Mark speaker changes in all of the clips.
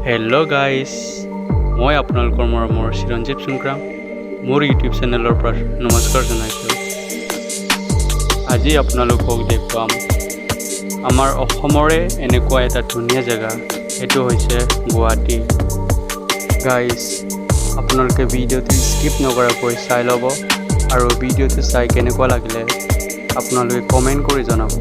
Speaker 1: Hello guys, মই আপোনালোকৰ মৰমৰ চিৰঞ্জীৱ চুংক্ৰাং মোৰ ইউটিউব চেনেলৰ পৰা নমস্কাৰ জনাইছোঁ। আজি আপোনালোকক দেখুৱাম আমাৰ অসমৰে এনেকুৱা এটা ধুনীয়া জেগা, এইটো হৈছে গুৱাহাটী। গাইজ, আপোনালোকে ভিডিঅ'টো স্কিপ নকৰাকৈ চাই ল'ব আৰু ভিডিঅ'টো চাই কেনেকুৱা লাগিলে আপোনালোকে কমেণ্ট কৰি জনাব।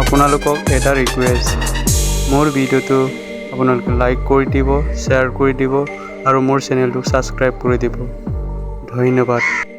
Speaker 1: আপোনালোকক এটা ৰিকুৱেষ্ট, মোৰ ভিডিঅ'টো আপোনালোকে লাইক কৰি দিব, শ্বেয়াৰ কৰি দিব আৰু মোৰ চেনেলটো ছাবস্ক্ৰাইব কৰি দিব। ধন্যবাদ।